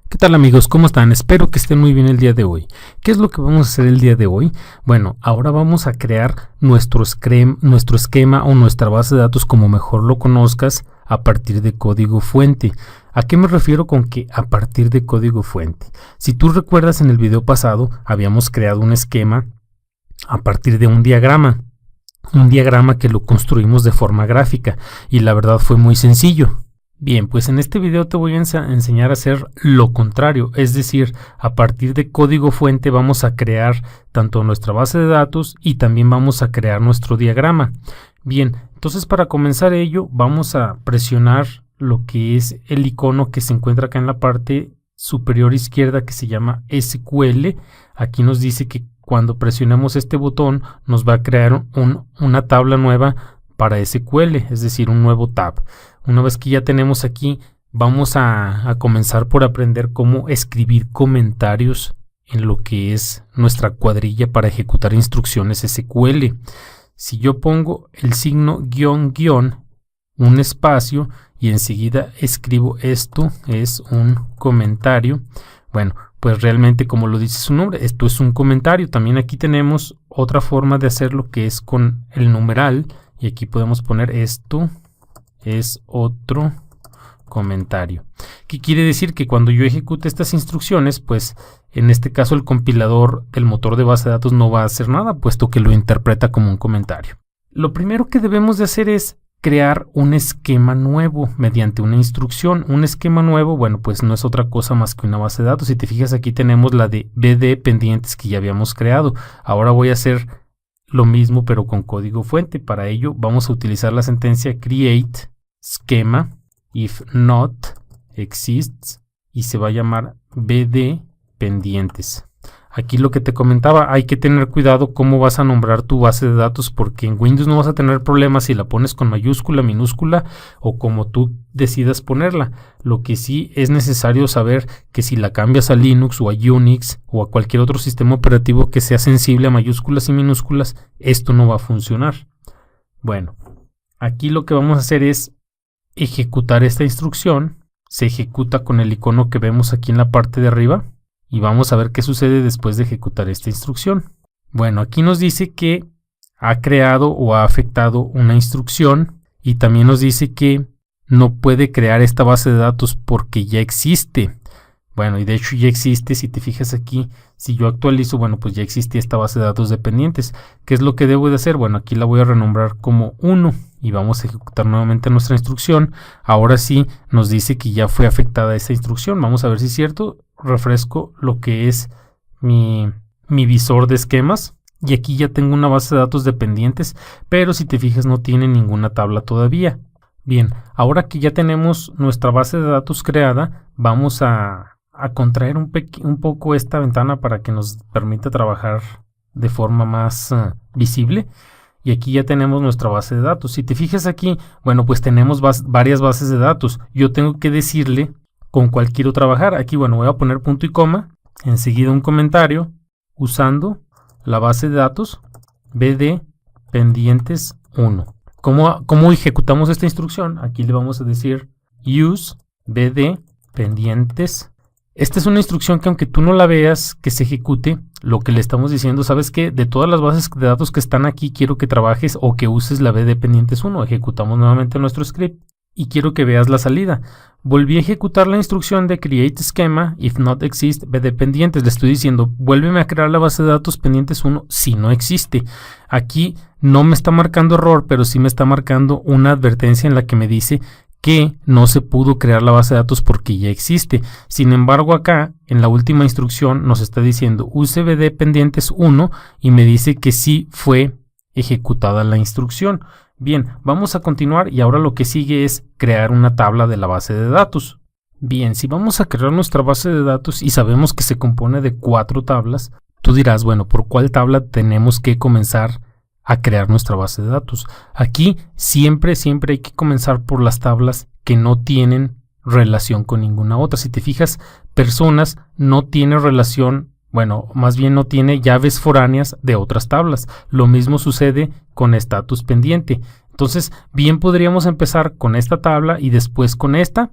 ¿Qué tal amigos? ¿Cómo están? Espero que estén muy bien el día de hoy. ¿Qué es lo que vamos a hacer el día de hoy? Bueno, ahora vamos a crear nuestro esquema o nuestra base de datos como mejor lo conozcas a partir de código fuente. ¿A qué me refiero con que a partir de código fuente? Si tú recuerdas, en el video pasado habíamos creado un esquema a partir de un diagrama que lo construimos de forma gráfica y la verdad fue muy sencillo. Bien, pues en este video te voy a enseñar a hacer lo contrario, es decir, a partir de código fuente vamos a crear tanto nuestra base de datos y también vamos a crear nuestro diagrama. Bien, entonces para comenzar ello vamos a presionar lo que es el icono que se encuentra acá en la parte superior izquierda que se llama SQL. Aquí nos dice que cuando presionemos este botón nos va a crear una tabla nueva para SQL, es decir, un nuevo tab. Una vez que ya tenemos aquí, vamos a comenzar por aprender cómo escribir comentarios en lo que es nuestra cuadrilla para ejecutar instrucciones SQL. Si yo pongo el signo guión, un espacio y enseguida escribo esto es un comentario, bueno, pues realmente como lo dice su nombre, esto es un comentario. También aquí tenemos otra forma de hacerlo que es con el numeral y aquí podemos poner esto es otro comentario. ¿Qué quiere decir? Que cuando yo ejecute estas instrucciones, pues en este caso el compilador del motor de base de datos no va a hacer nada, puesto que lo interpreta como un comentario. Lo primero que debemos de hacer es crear un esquema nuevo mediante una instrucción. Un esquema nuevo, bueno, pues no es otra cosa más que una base de datos. Si te fijas, aquí tenemos la de BD pendientes que ya habíamos creado. Ahora voy a hacer lo mismo pero con código fuente. Para ello vamos a utilizar la sentencia create schema if not exists y se va a llamar BD pendientes. Aquí lo que te comentaba, hay que tener cuidado cómo vas a nombrar tu base de datos, porque en Windows no vas a tener problemas si la pones con mayúscula, minúscula o como tú decidas ponerla. Lo que sí es necesario saber que si la cambias a Linux o a Unix o a cualquier otro sistema operativo que sea sensible a mayúsculas y minúsculas, esto no va a funcionar. Bueno, aquí lo que vamos a hacer es ejecutar esta instrucción. Se ejecuta con el icono que vemos aquí en la parte de arriba. Y vamos a ver qué sucede después de ejecutar esta instrucción. Bueno, aquí nos dice que ha creado o ha afectado una instrucción y también nos dice que no puede crear esta base de datos porque ya existe. Bueno, y de hecho ya existe. Si te fijas aquí, si yo actualizo, bueno, pues ya existe esta base de datos dependientes. ¿Qué es lo que debo de hacer? Bueno, aquí la voy a renombrar como 1 y vamos a ejecutar nuevamente nuestra instrucción. Ahora sí nos dice que ya fue afectada esta instrucción. Vamos a ver si es cierto. Refresco lo que es mi visor de esquemas y aquí ya tengo una base de datos dependientes, pero si te fijas no tiene ninguna tabla todavía. Bien, ahora que ya tenemos nuestra base de datos creada, vamos a contraer un poco esta ventana para que nos permita trabajar de forma más visible. Y aquí ya tenemos nuestra base de datos. Si te fijas aquí, bueno, pues tenemos varias bases de datos. Yo tengo que decirle con cuál quiero trabajar. Aquí, bueno, voy a poner punto y coma, enseguida un comentario usando la base de datos BD pendientes 1. ¿Cómo ejecutamos esta instrucción? Aquí le vamos a decir use BD pendientes. Esta es una instrucción que aunque tú no la veas que se ejecute, lo que le estamos diciendo, ¿sabes qué? De todas las bases de datos que están aquí, quiero que trabajes o que uses la BD pendientes 1. Ejecutamos nuevamente nuestro script y quiero que veas la salida. Volví a ejecutar la instrucción de create schema if not exist BD pendientes. Le estoy diciendo, vuélveme a crear la base de datos pendientes 1 si no existe. Aquí no me está marcando error, pero sí me está marcando una advertencia en la que me dice que no se pudo crear la base de datos porque ya existe. Sin embargo, acá en la última instrucción nos está diciendo use BD pendientes 1 y me dice que sí fue ejecutada la instrucción. Bien, vamos a continuar y ahora lo que sigue es crear una tabla de la base de datos. Bien, si vamos a crear nuestra base de datos y sabemos que se compone de 4 tablas, tú dirás, bueno, ¿por cuál tabla tenemos que comenzar a crear nuestra base de datos? Aquí siempre hay que comenzar por las tablas que no tienen relación con ninguna otra. Si te fijas, personas no tiene relación, bueno, más bien no tiene llaves foráneas de otras tablas. Lo mismo sucede con estatus pendiente. Entonces, bien podríamos empezar con esta tabla y después con esta.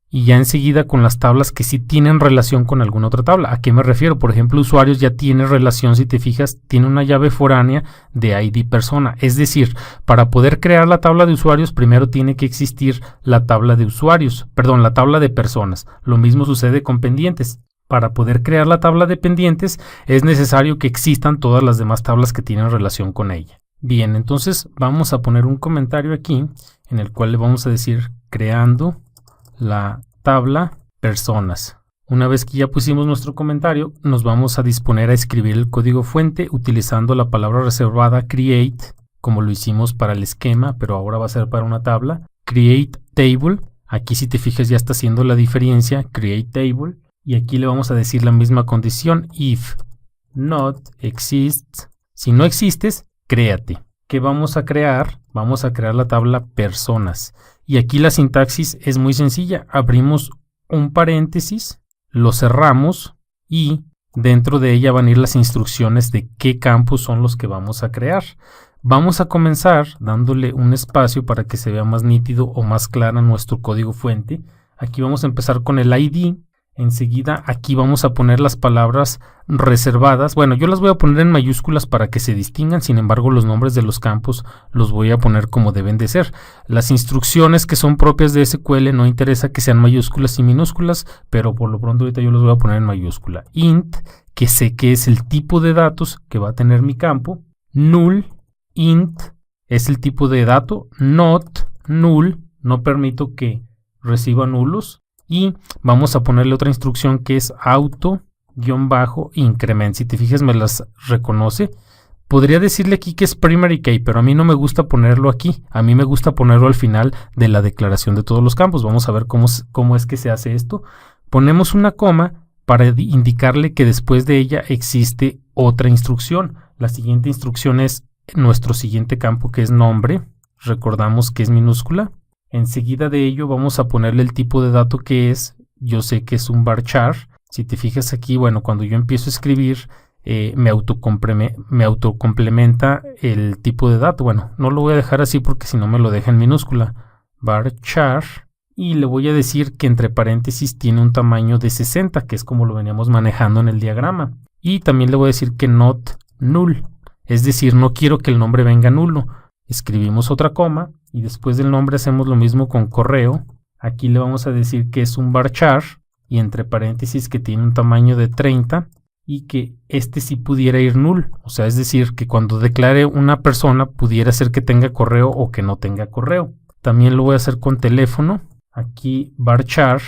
y ya enseguida con las tablas que sí tienen relación con alguna otra tabla. ¿A qué me refiero? Por ejemplo, usuarios ya tiene relación, si te fijas, tiene una llave foránea de ID persona. Es decir, para poder crear la tabla de usuarios, primero tiene que existir la tabla de usuarios, perdón, la tabla de personas. Lo mismo sucede con pendientes. Para poder crear la tabla de pendientes es necesario que existan todas las demás tablas que tienen relación con ella. Bien, entonces vamos a poner un comentario aquí en el cual le vamos a decir creando la tabla personas. Una vez que ya pusimos nuestro comentario, nos vamos a disponer a escribir el código fuente utilizando la palabra reservada create, como lo hicimos para el esquema, pero ahora va a ser para una tabla. Create table, aquí si te fijas ya está haciendo la diferencia, create table, y aquí le vamos a decir la misma condición, if not exists. Si no existes, créate. ¿Qué vamos a crear? Vamos a crear la tabla personas. Y aquí la sintaxis es muy sencilla. Abrimos un paréntesis, lo cerramos y dentro de ella van a ir las instrucciones de qué campos son los que vamos a crear. Vamos a comenzar dándole un espacio para que se vea más nítido o más clara nuestro código fuente. Aquí vamos a empezar con el ID. Enseguida aquí vamos a poner las palabras reservadas. Bueno, yo las voy a poner en mayúsculas para que se distingan, sin embargo los nombres de los campos los voy a poner como deben de ser. Las instrucciones que son propias de SQL no interesa que sean mayúsculas y minúsculas, pero por lo pronto ahorita yo los voy a poner en mayúscula. Int, que sé que es el tipo de datos que va a tener mi campo. Null, int, es el tipo de dato. Not, null, no permito que reciba nulos. Y vamos a ponerle otra instrucción que es auto-increment. Si te fijas me las reconoce. Podría decirle aquí que es primary key, pero a mí no me gusta ponerlo aquí. A mí me gusta ponerlo al final de la declaración de todos los campos. Vamos a ver cómo es que se hace esto. Ponemos una coma para indicarle que después de ella existe otra instrucción. La siguiente instrucción es nuestro siguiente campo, que es nombre. Recordamos que es minúscula. Enseguida de ello vamos a ponerle el tipo de dato que es. Yo sé que es un varchar. Si te fijas aquí, bueno, cuando yo empiezo a escribir me autocomplementa el tipo de dato. Bueno, no lo voy a dejar así porque si no me lo deja en minúscula. Varchar. Y le voy a decir que entre paréntesis tiene un tamaño de 60, que es como lo veníamos manejando en el diagrama. Y también le voy a decir que not null. Es decir, no quiero que el nombre venga nulo. Escribimos otra coma y después del nombre hacemos lo mismo con correo. Aquí le vamos a decir que es un varchar y entre paréntesis que tiene un tamaño de 30 y que este sí pudiera ir null. O sea, es decir, que cuando declare una persona pudiera ser que tenga correo o que no tenga correo. También lo voy a hacer con teléfono. Aquí varchar,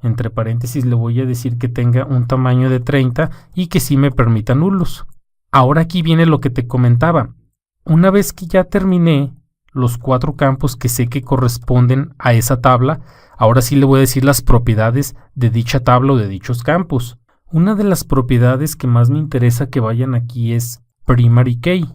entre paréntesis le voy a decir que tenga un tamaño de 30 y que sí me permita nulos. Ahora aquí viene lo que te comentaba. Una vez que ya terminé los 4 campos que sé que corresponden a esa tabla, ahora sí le voy a decir las propiedades de dicha tabla o de dichos campos. Una de las propiedades que más me interesa que vayan aquí es primary key.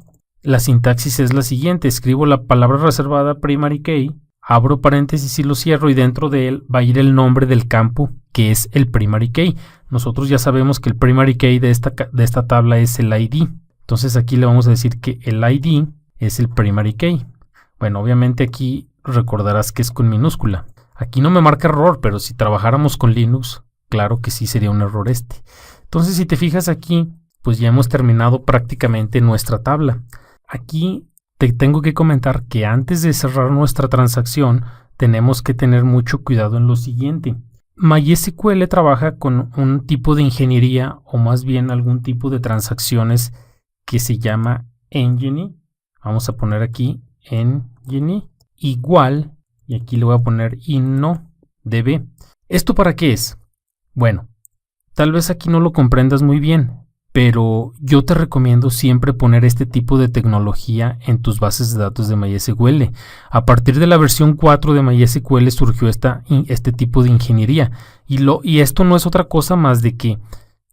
La sintaxis es la siguiente. Escribo la palabra reservada primary key, abro paréntesis y lo cierro y dentro de él va a ir el nombre del campo que es el primary key. Nosotros ya sabemos que el primary key de esta tabla es el ID. Entonces aquí le vamos a decir que el ID es el primary key. Bueno, obviamente aquí recordarás que es con minúscula. Aquí no me marca error, pero si trabajáramos con Linux, claro que sí sería un error este. Entonces si te fijas aquí, pues ya hemos terminado prácticamente nuestra tabla. Aquí te tengo que comentar que antes de cerrar nuestra transacción, tenemos que tener mucho cuidado en lo siguiente. MySQL trabaja con un tipo de ingeniería o más bien algún tipo de transacciones que se llama Engine. Vamos a poner aquí Engine igual y aquí le voy a poner InnoDB. ¿Esto para qué es? Bueno, tal vez aquí no lo comprendas muy bien, pero yo te recomiendo siempre poner este tipo de tecnología en tus bases de datos de MySQL. A partir de la versión 4 de MySQL surgió este tipo de ingeniería y esto no es otra cosa más de que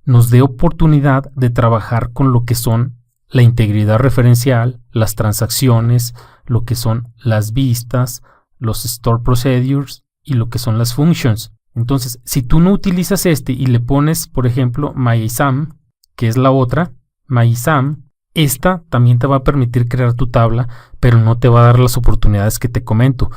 nos dé oportunidad de trabajar con lo que son la integridad referencial, las transacciones, lo que son las vistas, los store procedures y lo que son las functions. Entonces, si tú no utilizas este y le pones, por ejemplo, MySam, que es la otra, MySam, esta también te va a permitir crear tu tabla, pero no te va a dar las oportunidades que te comento.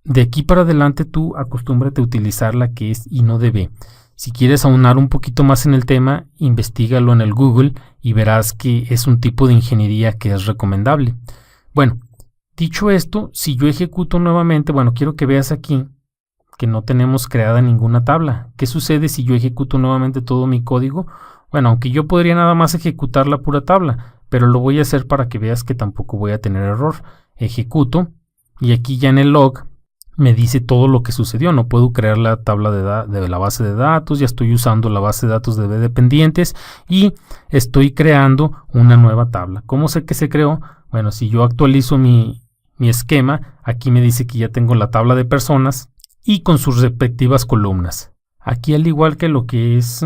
de aquí para adelante tú acostúmbrate a utilizar la que es InnoDB. Si quieres aunar un poquito más en el tema, investígalo en el Google y verás que es un tipo de ingeniería que es recomendable. Bueno, dicho esto, si yo ejecuto nuevamente, bueno, quiero que veas aquí que no tenemos creada ninguna tabla. ¿Qué sucede si yo ejecuto nuevamente todo mi código? Bueno, aunque yo podría nada más ejecutar la pura tabla, pero lo voy a hacer para que veas que tampoco voy a tener error. Ejecuto y aquí ya en el log me dice todo lo que sucedió. No puedo crear la tabla de la base de datos, ya estoy usando la base de datos de dependientes y estoy creando una nueva tabla. ¿Cómo sé que se creó? Bueno, si yo actualizo mi esquema, aquí me dice que ya tengo la tabla de personas y con sus respectivas columnas. Aquí, al igual que lo que es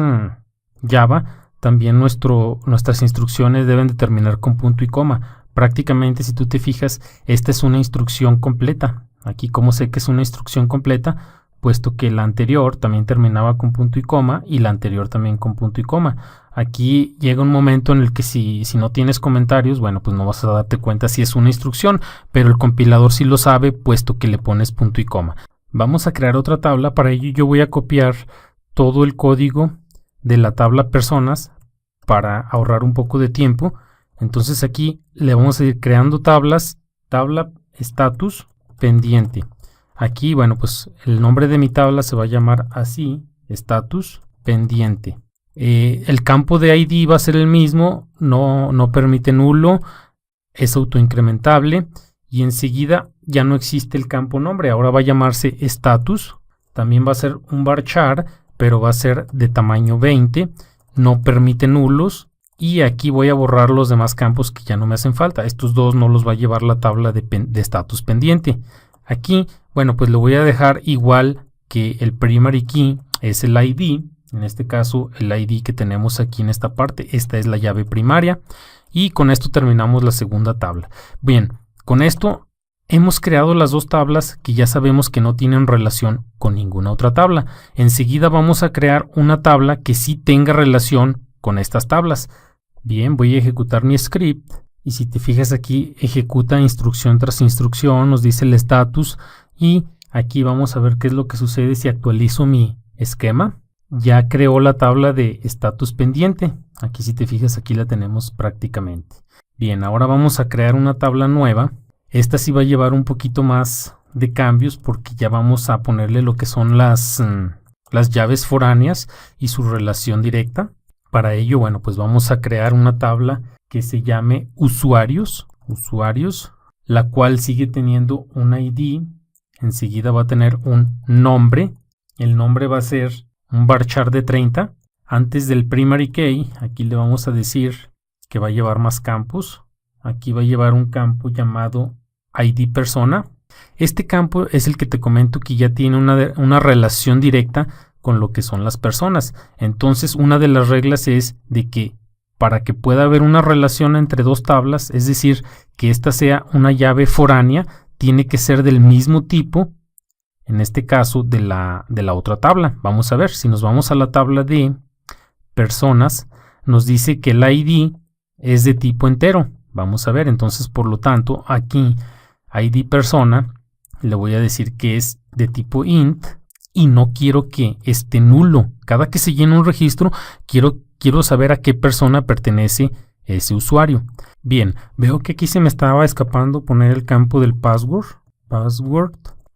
Java, también nuestras instrucciones deben de terminar con punto y coma. Prácticamente, si tú te fijas, esta es una instrucción completa. Aquí, ¿cómo sé que es una instrucción completa? Puesto que la anterior también terminaba con punto y coma y la anterior también con punto y coma. Aquí llega un momento en el que si no tienes comentarios, bueno, pues no vas a darte cuenta si es una instrucción, pero el compilador sí lo sabe, puesto que le pones punto y coma. Vamos a crear otra tabla. Para ello yo voy a copiar todo el código de la tabla personas para ahorrar un poco de tiempo. Entonces aquí le vamos a ir creando tablas, tabla status pendiente. Aquí, bueno, pues el nombre de mi tabla se va a llamar así, status pendiente. El campo de ID va a ser el mismo, no permite nulo, es autoincrementable y enseguida ya no existe el campo nombre, ahora va a llamarse status. También va a ser un varchar, pero va a ser de tamaño 20, no permite nulos y aquí voy a borrar los demás campos que ya no me hacen falta. Estos dos no los va a llevar la tabla de status pendiente. Aquí, bueno, pues lo voy a dejar igual que el primary key es el ID. En este caso, el ID que tenemos aquí en esta parte, esta es la llave primaria. Y con esto terminamos la segunda tabla. Bien, con esto hemos creado las dos tablas que ya sabemos que no tienen relación con ninguna otra tabla. Enseguida vamos a crear una tabla que sí tenga relación con estas tablas. Bien, voy a ejecutar mi script. Y si te fijas aquí, ejecuta instrucción tras instrucción, nos dice el status. Y aquí vamos a ver qué es lo que sucede si actualizo mi esquema. Ya creó la tabla de estatus pendiente. Aquí si te fijas, aquí la tenemos prácticamente. Bien, ahora vamos a crear una tabla nueva. Esta sí va a llevar un poquito más de cambios porque ya vamos a ponerle lo que son las llaves foráneas y su relación directa. Para ello, bueno, pues vamos a crear una tabla que se llame usuarios, la cual sigue teniendo un ID. Enseguida va a tener un nombre. El nombre va a ser un varchar de 30. Antes del primary key, aquí le vamos a decir que va a llevar más campos. Aquí va a llevar un campo llamado ID persona. Este campo es el que te comento que ya tiene una relación directa con lo que son las personas. Entonces, una de las reglas es de que para que pueda haber una relación entre dos tablas, es decir, que esta sea una llave foránea, tiene que ser del mismo tipo, en este caso de la otra tabla. Vamos a ver, si nos vamos a la tabla de personas, nos dice que el ID es de tipo entero. Vamos a ver, entonces por lo tanto aquí ID persona le voy a decir que es de tipo int y no quiero que esté nulo. Cada que se llena un registro quiero saber a qué persona pertenece ese usuario. Bien, veo que aquí se me estaba escapando poner el campo del password.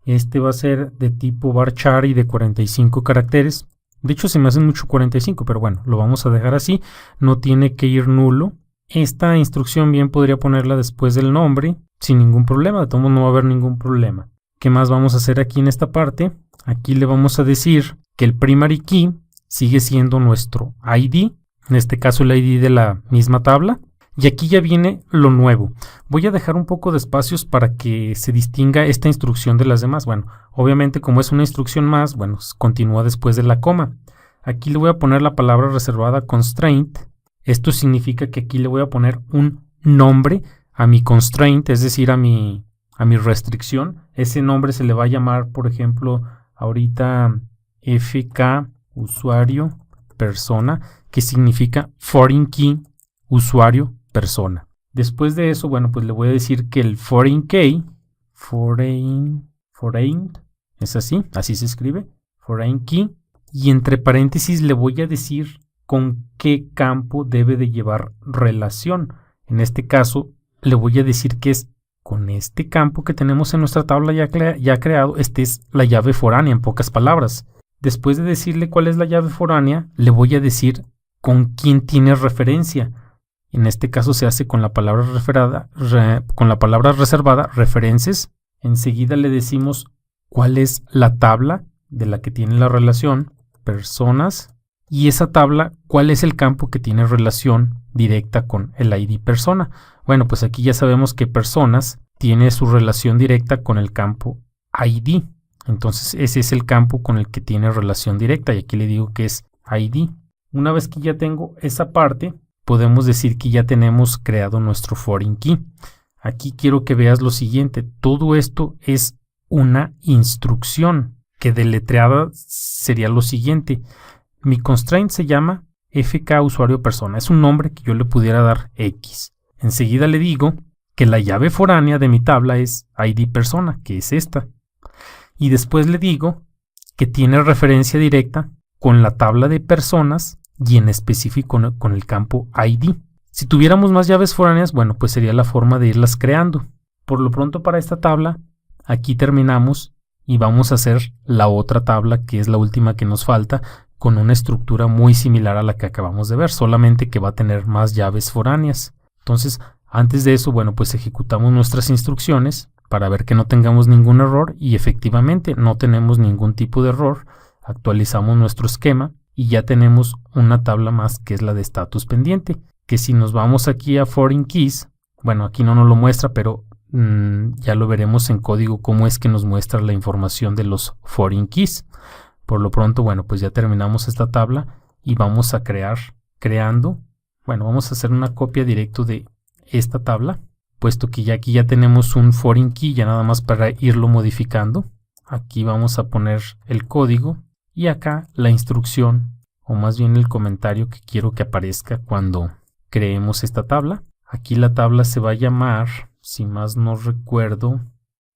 Este va a ser de tipo varchar y de 45 caracteres. De hecho se me hacen mucho 45, pero bueno, lo vamos a dejar así. No tiene que ir nulo. Esta instrucción bien podría ponerla después del nombre sin ningún problema. De todos modos no va a haber ningún problema. ¿Qué más vamos a hacer aquí en esta parte? Aquí le vamos a decir que el primary key sigue siendo nuestro ID. En este caso el ID de la misma tabla. Y aquí ya viene lo nuevo. Voy a dejar un poco de espacios para que se distinga esta instrucción de las demás. Bueno, obviamente como es una instrucción más, bueno, continúa después de la coma. Aquí le voy a poner la palabra reservada constraint. Esto significa que aquí le voy a poner un nombre a mi constraint, es decir, a mi restricción. Ese nombre se le va a llamar, por ejemplo, ahorita FK usuario persona, que significa foreign key usuario persona. Después de eso, bueno, pues le voy a decir que el foreign key foreign, es así se escribe, foreign key, y entre paréntesis le voy a decir con qué campo debe de llevar relación. En este caso le voy a decir que es con este campo que tenemos en nuestra tabla ya creado. Este es la llave foránea, en pocas palabras. Después de decirle cuál es la llave foránea, le voy a decir con quién tiene referencia. En este caso se hace con la palabra reservada, references. Enseguida le decimos cuál es la tabla de la que tiene la relación, personas, y esa tabla, cuál es el campo que tiene relación directa con el ID persona. Bueno, pues aquí ya sabemos que personas tiene su relación directa con el campo ID. Entonces ese es el campo con el que tiene relación directa, y aquí le digo que es ID. Una vez que ya tengo esa parte, podemos decir que ya tenemos creado nuestro foreign key. Aquí quiero que veas lo siguiente. Todo esto es una instrucción que deletreada sería lo siguiente. Mi constraint se llama FK usuario persona. Es un nombre que yo le pudiera dar X. Enseguida le digo que la llave foránea de mi tabla es ID persona, que es esta. Y después le digo que tiene referencia directa con la tabla de personas y en específico con el campo ID. Si tuviéramos más llaves foráneas, bueno, pues sería la forma de irlas creando. Por lo pronto para esta tabla, aquí terminamos y vamos a hacer la otra tabla, que es la última que nos falta, con una estructura muy similar a la que acabamos de ver, solamente que va a tener más llaves foráneas. Entonces, antes de eso, bueno, pues ejecutamos nuestras instrucciones para ver que no tengamos ningún error, y efectivamente no tenemos ningún tipo de error. Actualizamos nuestro esquema y ya tenemos una tabla más, que es la de status pendiente, que si nos vamos aquí a foreign keys, bueno, aquí no nos lo muestra, pero ya lo veremos en código cómo es que nos muestra la información de los foreign keys. Por lo pronto, bueno, pues ya terminamos esta tabla y vamos a vamos a hacer una copia directo de esta tabla, puesto que ya aquí ya tenemos un foreign key, ya nada más para irlo modificando. Aquí vamos a poner el código y acá la instrucción, o más bien el comentario que quiero que aparezca cuando creemos esta tabla. Aquí la tabla se va a llamar, si más no recuerdo,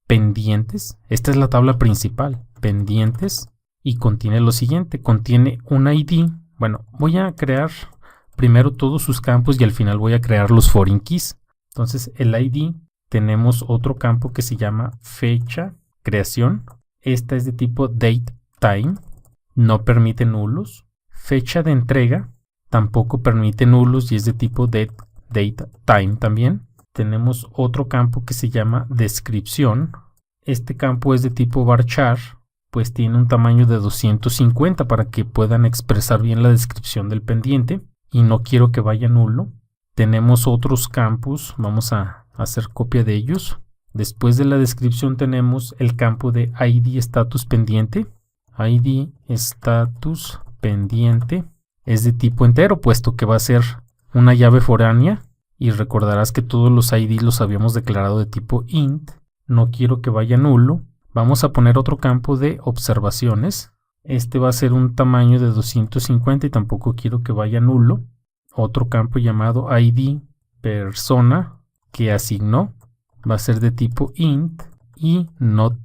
pendientes. Esta es la tabla principal, pendientes, y contiene lo siguiente, contiene un ID. Bueno, voy a crear primero todos sus campos y al final voy a crear los foreign keys. Entonces el ID, tenemos otro campo que se llama fecha, creación. Esta es de tipo date time, no permite nulos. Fecha de entrega tampoco permite nulos y es de tipo date time también. Tenemos otro campo que se llama descripción. Este campo es de tipo varchar, pues tiene un tamaño de 250 para que puedan expresar bien la descripción del pendiente y no quiero que vaya nulo. Tenemos otros campos, vamos a hacer copia de ellos. Después de la descripción tenemos el campo de ID status pendiente. ID status pendiente es de tipo entero, puesto que va a ser una llave foránea, y recordarás que todos los ID los habíamos declarado de tipo int. No quiero que vaya nulo. Vamos a poner otro campo de observaciones. Este va a ser un tamaño de 250 y tampoco quiero que vaya nulo. Otro campo llamado ID persona que asignó va a ser de tipo int y not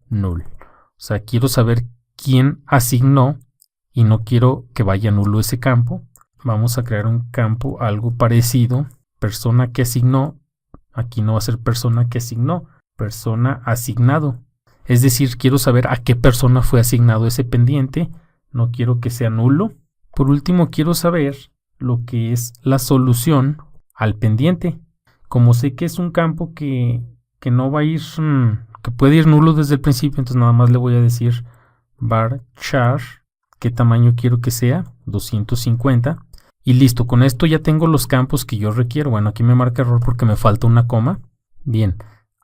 null. O sea, quiero saber quién asignó y no quiero que vaya nulo ese campo. Vamos a crear un campo algo parecido. Persona que asignó. Aquí no va a ser persona que asignó, persona asignado. Es decir, quiero saber a qué persona fue asignado ese pendiente. No quiero que sea nulo. Por último, quiero saber lo que es la solución al pendiente. Como sé que es un campo que no va a ir, que puede ir nulo desde el principio, entonces nada más le voy a decir varchar, qué tamaño quiero que sea, 250. Y listo, con esto ya tengo los campos que yo requiero. Bueno, aquí me marca error porque me falta una coma. Bien,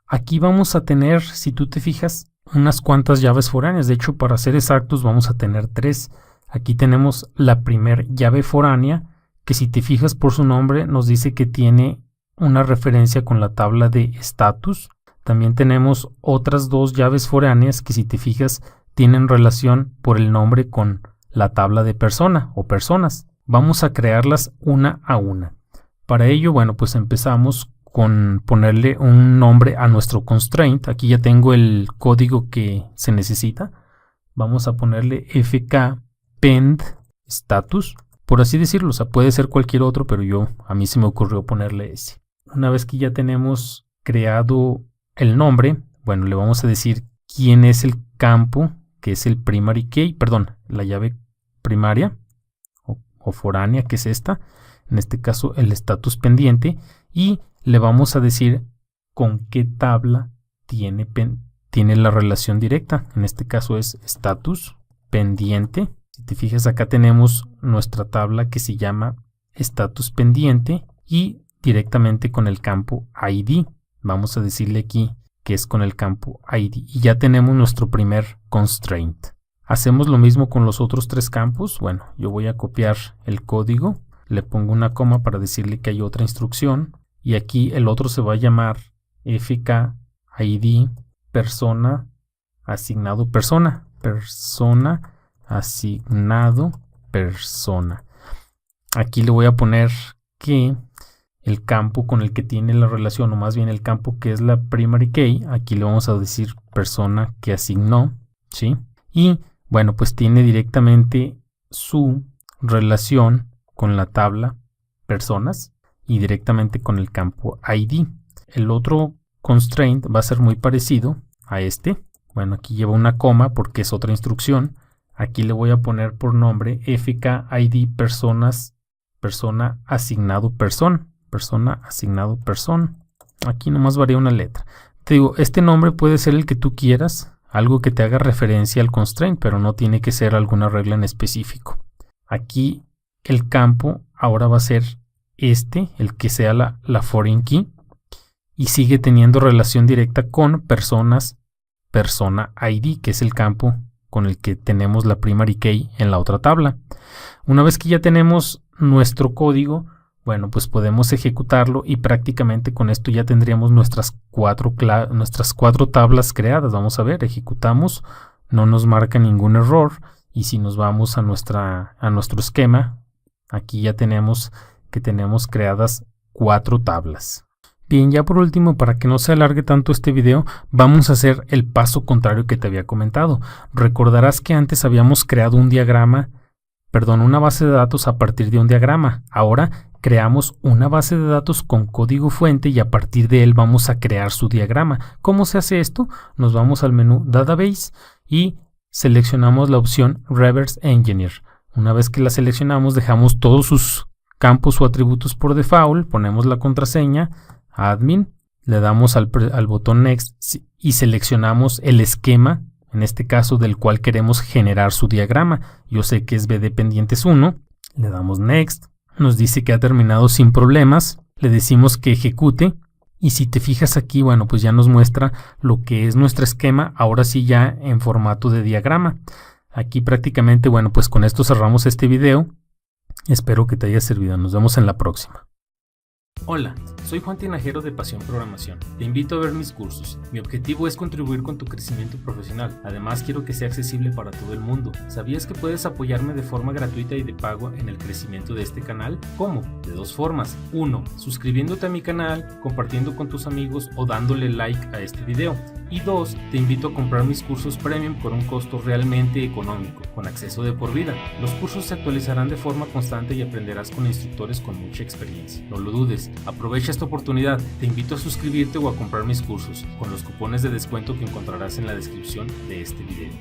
aquí vamos a tener, si tú te fijas, unas cuantas llaves foráneas. De hecho, para ser exactos, vamos a tener 3. Aquí tenemos la primer llave foránea, que si te fijas por su nombre, nos dice que tiene una referencia con la tabla de status. También tenemos otras 2 llaves foráneas que si te fijas tienen relación por el nombre con la tabla de persona o personas. Vamos a crearlas una a una. Para ello, bueno, pues empezamos con ponerle un nombre a nuestro constraint. Aquí ya tengo el código que se necesita. Vamos a ponerle fkpend status, por así decirlo. O sea, puede ser cualquier otro, pero a mí se me ocurrió ponerle ese. Una vez que ya tenemos creado el nombre, bueno, le vamos a decir quién es el campo, que es el primary key, perdón, la llave primaria o foránea, que es esta. En este caso, el status pendiente. Y le vamos a decir con qué tabla tiene la relación directa. En este caso es status pendiente. Si te fijas, acá tenemos nuestra tabla que se llama status pendiente y directamente con el campo ID. Vamos a decirle aquí que es con el campo ID y ya tenemos nuestro primer constraint. Hacemos lo mismo con los otros 3 campos. Bueno, yo voy a copiar el código, le pongo una coma para decirle que hay otra instrucción y aquí el otro se va a llamar fkid persona asignado persona, persona asignado persona. Aquí le voy a poner que el campo con el que tiene la relación, o más bien el campo que es la primary key, aquí le vamos a decir persona que asignó, ¿sí? Y bueno, pues tiene directamente su relación con la tabla personas y directamente con el campo ID. El otro constraint va a ser muy parecido a este. Bueno, aquí lleva una coma porque es otra instrucción. Aquí le voy a poner por nombre fkid personas, persona asignado persona. Persona asignado persona. Aquí nomás varía una letra. Te digo, este nombre puede ser el que tú quieras, algo que te haga referencia al constraint, pero no tiene que ser alguna regla en específico. Aquí el campo ahora va a ser el que sea la foreign key, y sigue teniendo relación directa con personas, persona ID, que es el campo con el que tenemos la primary key en la otra tabla. Una vez que ya tenemos nuestro código, bueno, pues podemos ejecutarlo y prácticamente con esto ya tendríamos nuestras cuatro tablas creadas. Vamos a ver, ejecutamos, no nos marca ningún error y si nos vamos a nuestro esquema, aquí ya tenemos que tenemos creadas 4 tablas. Bien, ya por último, para que no se alargue tanto este video, vamos a hacer el paso contrario que te había comentado. Recordarás que antes habíamos creado una base de datos a partir de un diagrama. Ahora creamos una base de datos con código fuente y a partir de él vamos a crear su diagrama. ¿Cómo se hace esto? Nos vamos al menú Database y seleccionamos la opción Reverse Engineer. Una vez que la seleccionamos, dejamos todos sus campos o atributos por default, ponemos la contraseña, admin, le damos al botón Next y seleccionamos el esquema, en este caso del cual queremos generar su diagrama. Yo sé que es BD pendientes 1, le damos Next. Nos dice que ha terminado sin problemas, le decimos que ejecute y si te fijas aquí, bueno, pues ya nos muestra lo que es nuestro esquema, ahora sí ya en formato de diagrama. Aquí prácticamente, bueno, pues con esto cerramos este video. Espero que te haya servido, nos vemos en la próxima. Hola, soy Juan Tinajero de Pasión Programación. Te invito a ver mis cursos. Mi objetivo es contribuir con tu crecimiento profesional. Además, quiero que sea accesible para todo el mundo. ¿Sabías que puedes apoyarme de forma gratuita y de pago en el crecimiento de este canal? ¿Cómo? De 2 formas. 1. Suscribiéndote a mi canal, compartiendo con tus amigos o dándole like a este video. Y 2. Te invito a comprar mis cursos premium por un costo realmente económico, con acceso de por vida. Los cursos se actualizarán de forma constante y aprenderás con instructores con mucha experiencia. No lo dudes. Aprovecha esta oportunidad, te invito a suscribirte o a comprar mis cursos con los cupones de descuento que encontrarás en la descripción de este video.